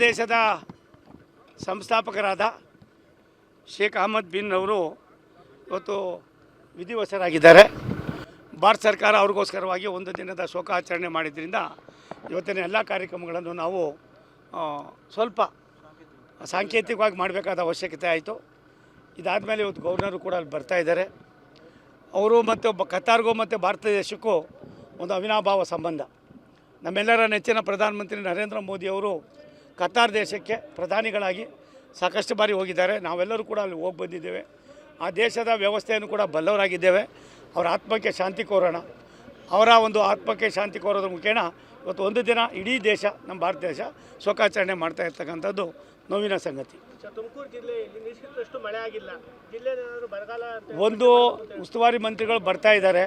ದೇಶದ ಸಂಸ್ಥಾಪಕರಾದ ಶೇಖ್ ಅಹಮದ್ ಬಿನ್ ಅವರು ಇವತ್ತು ವಿಧಿವಶರಾಗಿದ್ದಾರೆ. ಭಾರತ ಸರ್ಕಾರ ಅವ್ರಿಗೋಸ್ಕರವಾಗಿ ಒಂದು ದಿನದ ಶೋಕಾಚರಣೆ ಮಾಡಿದ್ರಿಂದ ಇವತ್ತಿನ ಎಲ್ಲ ಕಾರ್ಯಕ್ರಮಗಳನ್ನು ನಾವು ಸ್ವಲ್ಪ ಸಾಂಕೇತಿಕವಾಗಿ ಮಾಡಬೇಕಾದ ಅವಶ್ಯಕತೆ ಆಯಿತು. ಇದಾದಮೇಲೆ ಇವತ್ತು ಗವರ್ನರು ಕೂಡ ಅಲ್ಲಿ ಬರ್ತಾಯಿದ್ದಾರೆ. ಅವರು ಮತ್ತು ಕತಾರ್ಗೂ ಮತ್ತು ಭಾರತ ದೇಶಕ್ಕೂ ಒಂದು ಅವಿನಾಭಾವ ಸಂಬಂಧ. ನಮ್ಮೆಲ್ಲರ ನೆಚ್ಚಿನ ಪ್ರಧಾನಮಂತ್ರಿ ನರೇಂದ್ರ ಮೋದಿಯವರು ಕತಾರ್ ದೇಶಕ್ಕೆ ಪ್ರಧಾನಿಗಳಾಗಿ ಸಾಕಷ್ಟು ಬಾರಿ ಹೋಗಿದ್ದಾರೆ. ನಾವೆಲ್ಲರೂ ಕೂಡ ಅಲ್ಲಿ ಹೋಗಿ ಬಂದಿದ್ದೇವೆ. ಆ ದೇಶದ ವ್ಯವಸ್ಥೆಯನ್ನು ಕೂಡ ಬಲ್ಲವರಾಗಿದ್ದೇವೆ. ಅವರ ಆತ್ಮಕ್ಕೆ ಶಾಂತಿ ಕೋರೋಣ. ಅವರ ಒಂದು ಆತ್ಮಕ್ಕೆ ಶಾಂತಿ ಕೋರೋದ್ರ ಮುಖೇನ ಇವತ್ತು ಒಂದು ದಿನ ಇಡೀ ದೇಶ, ನಮ್ಮ ಭಾರತ ದೇಶ ಶೋಕಾಚರಣೆ ಮಾಡ್ತಾ ಇರ್ತಕ್ಕಂಥದ್ದು ನೋವಿನ ಸಂಗತಿ. ತುಮಕೂರು ಜಿಲ್ಲೆಯಲ್ಲಿ ನಿರೀಕ್ಷಿತಷ್ಟು ಮಳೆ ಆಗಿಲ್ಲ. ಜಿಲ್ಲೆಯಲ್ಲಿ ಬರಗಾಲ ಒಂದು ಉಸ್ತುವಾರಿ ಮಂತ್ರಿಗಳು ಬರ್ತಾ ಇದ್ದಾರೆ.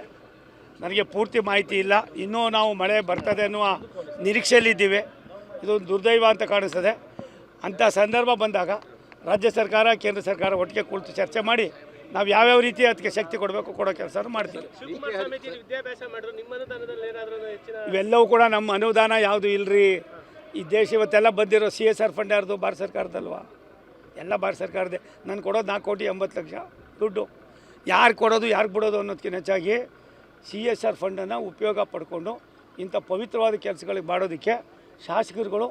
ನನಗೆ ಪೂರ್ತಿ ಮಾಹಿತಿ ಇಲ್ಲ. ಇನ್ನೂ ನಾವು ಮಳೆ ಬರ್ತದೆ ಅನ್ನುವ ನಿರೀಕ್ಷೆಯಲ್ಲಿದ್ದೀವಿ. ಇದೊಂದು ದುರ್ದೈವ ಅಂತ ಕಾಣಿಸ್ತದೆ. ಅಂಥ ಸಂದರ್ಭ ಬಂದಾಗ ರಾಜ್ಯ ಸರ್ಕಾರ, ಕೇಂದ್ರ ಸರ್ಕಾರ ಒಟ್ಟಿಗೆ ಕುಳಿತು ಚರ್ಚೆ ಮಾಡಿ ನಾವು ಯಾವ್ಯಾವ ರೀತಿ ಅದಕ್ಕೆ ಶಕ್ತಿ ಕೊಡೋ ಕೆಲಸ ಮಾಡ್ತೀವಿ. ಇವೆಲ್ಲವೂ ಕೂಡ ನಮ್ಮ ಅನುದಾನ ಯಾವುದು ಇಲ್ಲರಿ. ಈ ದೇಶ ಇವತ್ತೆಲ್ಲ ಬಂದಿರೋ CSR ಫಂಡ್ ಯಾರ್ದು? ಭಾರತ ಸರ್ಕಾರದಲ್ವಾ? ಎಲ್ಲ ಭಾರತ ಸರ್ಕಾರದೇ. ನಾನು ಕೊಡೋದು 4,80,00,000 ದುಡ್ಡು. ಯಾರು ಕೊಡೋದು ಯಾರು ಬಿಡೋದು ಅನ್ನೋದಕ್ಕಿಂತ ಹೆಚ್ಚಾಗಿ CSR ಫಂಡನ್ನು ಉಪಯೋಗ ಪಡ್ಕೊಂಡು ಇಂಥ ಪವಿತ್ರವಾದ ಕೆಲಸಗಳಿಗೆ ಮಾಡೋದಕ್ಕೆ ಶಾಸಕರುಗಳು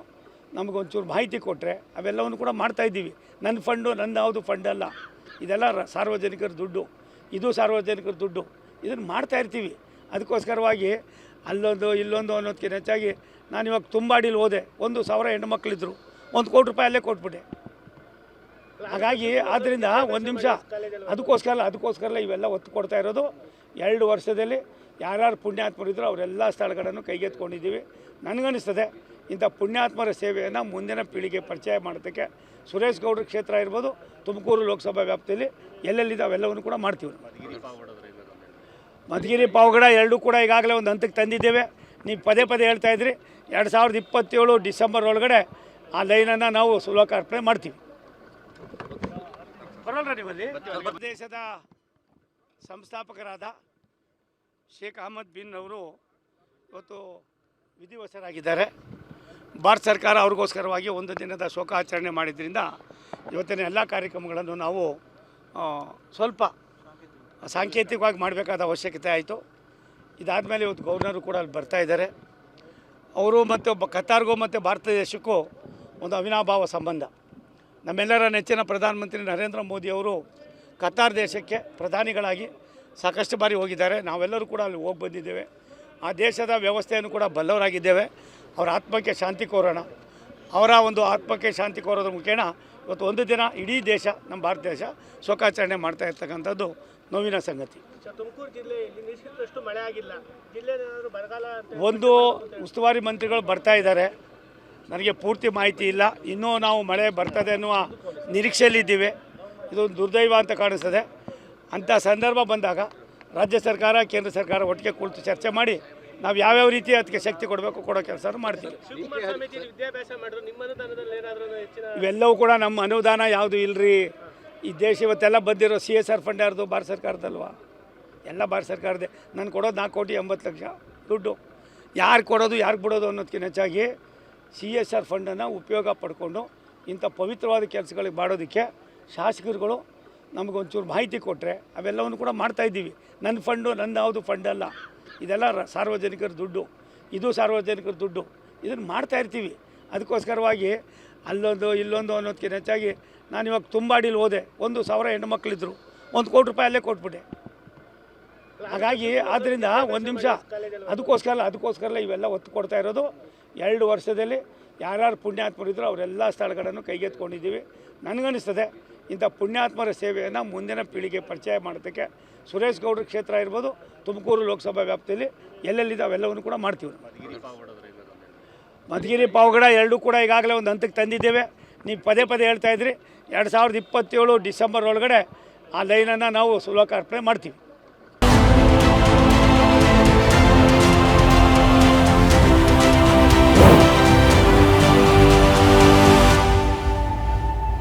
ನಮಗೊಂಚೂರು ಮಾಹಿತಿ ಕೊಟ್ಟರೆ ಅವೆಲ್ಲವನ್ನು ಕೂಡ ಮಾಡ್ತಾಯಿದ್ದೀವಿ. ನನ್ನ ಫಂಡು ನನ್ನ ಯಾವುದು ಫಂಡ್ ಅಲ್ಲ, ಇದೆಲ್ಲ ಸಾರ್ವಜನಿಕರ ದುಡ್ಡು. ಇದು ಸಾರ್ವಜನಿಕರ ದುಡ್ಡು. ಇದನ್ನು ಮಾಡ್ತಾಯಿರ್ತೀವಿ. ಅದಕ್ಕೋಸ್ಕರವಾಗಿ ಅಲ್ಲೊಂದು ಇಲ್ಲೊಂದು ಅನ್ನೋದಕ್ಕಿಂತ ಹೆಚ್ಚಾಗಿ ನಾನು ಇವಾಗ ತುಂಬಾಡಿಲಿ ಹೋದೆ. 1,000 ಹೆಣ್ಮಕ್ಳಿದ್ರು, 1 ಕೋಟಿ ರೂಪಾಯಿ ಅಲ್ಲೇ ಕೊಟ್ಬಿಟ್ಟೆ. ಹಾಗಾಗಿ ಆದ್ದರಿಂದ ಒಂದು ನಿಮಿಷ ಅದಕ್ಕೋಸ್ಕರ ಇವೆಲ್ಲ ಒತ್ತು ಕೊಡ್ತಾ ಇರೋದು. 2 ವರ್ಷದಲ್ಲಿ ಯಾರ್ಯಾರು ಪುಣ್ಯಾತ್ಮರಿದ್ರು ಅವರೆಲ್ಲ ಸ್ಥಳಗಳನ್ನು ಕೈಗೆತ್ಕೊಂಡಿದ್ದೀವಿ. ನನಗನ್ನಿಸ್ತದೆ ಇಂಥ ಪುಣ್ಯಾತ್ಮರ ಸೇವೆಯನ್ನು ಮುಂದಿನ ಪೀಳಿಗೆ ಪರಿಚಯ ಮಾಡೋದಕ್ಕೆ ಸುರೇಶ್ ಗೌಡ್ರ ಕ್ಷೇತ್ರ ಇರ್ಬೋದು, ತುಮಕೂರು ಲೋಕಸಭಾ ವ್ಯಾಪ್ತಿಯಲ್ಲಿ ಎಲ್ಲೆಲ್ಲಿದೆ ಅವೆಲ್ಲವನ್ನು ಕೂಡ ಮಾಡ್ತೀವಿ. ಮಧುಗಿರಿ ಪಾವಗಡ ಎರಡೂ ಕೂಡ ಈಗಾಗಲೇ ಒಂದು ಹಂತಕ್ಕೆ ತಂದಿದ್ದೇವೆ. ನೀವು ಪದೇ ಹೇಳ್ತಾಯಿದ್ರಿ. 2027 ಡಿಸೆಂಬರ್ ಒಳಗಡೆ ಆ ಲೈನನ್ನು ನಾವು ಲೋಕಾರ್ಪಣೆ ಮಾಡ್ತೀವಿ. ಬರೋಲ್ರ ನಿಮ್ಮಲ್ಲಿ? ದೇಶದ ಸಂಸ್ಥಾಪಕರಾದ ಶೇಖ್ ಅಹಮದ್ ಬಿನ್ ಅವರು ಇವತ್ತು ವಿಧಿವಶರಾಗಿದ್ದಾರೆ. ಭಾರತ ಸರ್ಕಾರ ಅವ್ರಿಗೋಸ್ಕರವಾಗಿ ಒಂದು ದಿನದ ಶೋಕಾಚರಣೆ ಮಾಡಿದ್ರಿಂದ ಇವತ್ತಿನ ಎಲ್ಲ ಕಾರ್ಯಕ್ರಮಗಳನ್ನು ನಾವು ಸ್ವಲ್ಪ ಸಾಂಕೇತಿಕವಾಗಿ ಮಾಡಬೇಕಾದ ಅವಶ್ಯಕತೆ ಆಯಿತು. ಇದಾದಮೇಲೆ ಇವತ್ತು ಗವರ್ನರು ಕೂಡ ಅಲ್ಲಿ ಬರ್ತಾಯಿದ್ದಾರೆ. ಅವರು ಮತ್ತು ಕತಾರ್ಗೂ ಮತ್ತು ಭಾರತ ದೇಶಕ್ಕೂ ಒಂದು ಅವಿನಾಭಾವ ಸಂಬಂಧ. ನಮ್ಮೆಲ್ಲರ ನೆಚ್ಚಿನ ಪ್ರಧಾನಮಂತ್ರಿ ನರೇಂದ್ರ ಮೋದಿಯವರು ಕತಾರ್ ದೇಶಕ್ಕೆ ಪ್ರಧಾನಿಗಳಾಗಿ ಸಾಕಷ್ಟು ಬಾರಿ ಹೋಗಿದ್ದಾರೆ. ನಾವೆಲ್ಲರೂ ಕೂಡ ಅಲ್ಲಿ ಹೋಗಿ ಬಂದಿದ್ದೇವೆ. ಆ ದೇಶದ ವ್ಯವಸ್ಥೆಯನ್ನು ಕೂಡ ಬಲ್ಲವರಾಗಿದ್ದೇವೆ. ಅವರ ಆತ್ಮಕ್ಕೆ ಶಾಂತಿ ಕೋರೋಣ. ಅವರ ಒಂದು ಆತ್ಮಕ್ಕೆ ಶಾಂತಿ ಕೋರೋದ್ರ ಮುಖೇನ ಇವತ್ತು ಒಂದು ದಿನ ಇಡೀ ದೇಶ, ನಮ್ಮ ಭಾರತ ದೇಶ ಶೋಕಾಚರಣೆ ಮಾಡ್ತಾ ಇರ್ತಕ್ಕಂಥದ್ದು ನೋವಿನ ಸಂಗತಿ. ತುಮಕೂರು ಜಿಲ್ಲೆಯಲ್ಲಿ ನಿರೀಕ್ಷಿತಷ್ಟು ಮಳೆ ಆಗಿಲ್ಲ. ಜಿಲ್ಲೆಯಲ್ಲಿ ಬರಗಾಲ ಒಂದು ಉಸ್ತುವಾರಿ ಮಂತ್ರಿಗಳು ಬರ್ತಾ ಇದ್ದಾರೆ. ನನಗೆ ಪೂರ್ತಿ ಮಾಹಿತಿ ಇಲ್ಲ. ಇನ್ನೂ ನಾವು ಮಳೆ ಬರ್ತದೆ ಅನ್ನುವ ನಿರೀಕ್ಷೆಯಲ್ಲಿದ್ದೀವಿ. ಇದೊಂದು ದುರ್ದೈವ ಅಂತ ಕಾಣಿಸ್ತದೆ. ಅಂಥ ಸಂದರ್ಭ ಬಂದಾಗ ರಾಜ್ಯ ಸರ್ಕಾರ, ಕೇಂದ್ರ ಸರ್ಕಾರ ಒಟ್ಟಿಗೆ ಕುಳಿತು ಚರ್ಚೆ ಮಾಡಿ ನಾವು ಯಾವ್ಯಾವ ರೀತಿ ಅದಕ್ಕೆ ಶಕ್ತಿ ಕೊಡೋ ಕೆಲಸ ಮಾಡ್ತೀವಿ. ಇವೆಲ್ಲವೂ ಕೂಡ ನಮ್ಮ ಅನುದಾನ ಯಾವುದು ಇಲ್ಲರಿ. ಈ ದೇಶ ಇವತ್ತೆಲ್ಲ ಬಂದಿರೋ CSR ಫಂಡ್ ಯಾರ್ದು? ಭಾರತ ಸರ್ಕಾರದಲ್ವಾ? ಎಲ್ಲ ಭಾರತ ಸರ್ಕಾರದೇ. ನಾನು ಕೊಡೋದು 4,80,00,000 ದುಡ್ಡು. ಯಾರು ಕೊಡೋದು ಯಾರು ಬಿಡೋದು ಅನ್ನೋದಕ್ಕಿಂತ ಹೆಚ್ಚಾಗಿ CSR ಫಂಡನ್ನು ಉಪಯೋಗ ಪಡ್ಕೊಂಡು ಇಂಥ ಪವಿತ್ರವಾದ ಕೆಲಸಗಳಿಗೆ ಮಾಡೋದಕ್ಕೆ ಶಾಸಕರುಗಳು ನಮಗೊಂಚೂರು ಮಾಹಿತಿ ಕೊಟ್ಟರೆ ಅವೆಲ್ಲವನ್ನು ಕೂಡ ಮಾಡ್ತಾಯಿದ್ದೀವಿ. ನನ್ನ ಫಂಡು ನನ್ನ ಯಾವುದು ಫಂಡ್ ಅಲ್ಲ, ಇದೆಲ್ಲ ಸಾರ್ವಜನಿಕರ ದುಡ್ಡು. ಇದು ಸಾರ್ವಜನಿಕರ ದುಡ್ಡು. ಇದನ್ನು ಮಾಡ್ತಾಯಿರ್ತೀವಿ. ಅದಕ್ಕೋಸ್ಕರವಾಗಿ ಅಲ್ಲೊಂದು ಇಲ್ಲೊಂದು ಅನ್ನೋದಕ್ಕಿಂತ ಹೆಚ್ಚಾಗಿ ನಾನು ಇವಾಗ ತುಂಬಾಡಿಲಿ ಹೋದೆ. 1,000 ಹೆಣ್ಮಕ್ಳಿದ್ರು, 1 ಕೋಟಿ ರೂಪಾಯಿ ಅಲ್ಲೇ ಕೊಟ್ಬಿಟ್ಟೆ. ಹಾಗಾಗಿ ಆದ್ದರಿಂದ ಒಂದು ನಿಮಿಷ ಅದಕ್ಕೋಸ್ಕರ ಇವೆಲ್ಲ ಒತ್ತು ಕೊಡ್ತಾ ಇರೋದು. 2 ವರ್ಷದಲ್ಲಿ ಯಾರ್ಯಾರು ಪುಣ್ಯಾತ್ಮರಿದ್ರು ಅವರೆಲ್ಲ ಸ್ಥಳಗಳನ್ನು ಕೈಗೆತ್ಕೊಂಡಿದ್ದೀವಿ. ನನಗನ್ನಿಸ್ತದೆ ಇಂಥ ಪುಣ್ಯಾತ್ಮರ ಸೇವೆಯನ್ನು ಮುಂದಿನ ಪೀಳಿಗೆ ಪರಿಚಯ ಮಾಡೋದಕ್ಕೆ ಸುರೇಶ್ ಗೌಡ್ರ ಕ್ಷೇತ್ರ ಇರ್ಬೋದು, ತುಮಕೂರು ಲೋಕಸಭಾ ವ್ಯಾಪ್ತಿಯಲ್ಲಿ ಎಲ್ಲೆಲ್ಲಿದೆ ಅವೆಲ್ಲವನ್ನು ಕೂಡ ಮಾಡ್ತೀವಿ. ಮಧುಗಿರಿ ಪಾವಗಡ ಎರಡೂ ಕೂಡ ಈಗಾಗಲೇ ಒಂದು ಹಂತಕ್ಕೆ ತಂದಿದ್ದೇವೆ. ನೀವು ಪದೇ ಹೇಳ್ತಾಯಿದ್ರಿ. 2027 ಡಿಸೆಂಬರ್ ಒಳಗಡೆ ಆ ಲೈನನ್ನು ನಾವು ಲೋಕಾರ್ಪಣೆ ಮಾಡ್ತೀವಿ.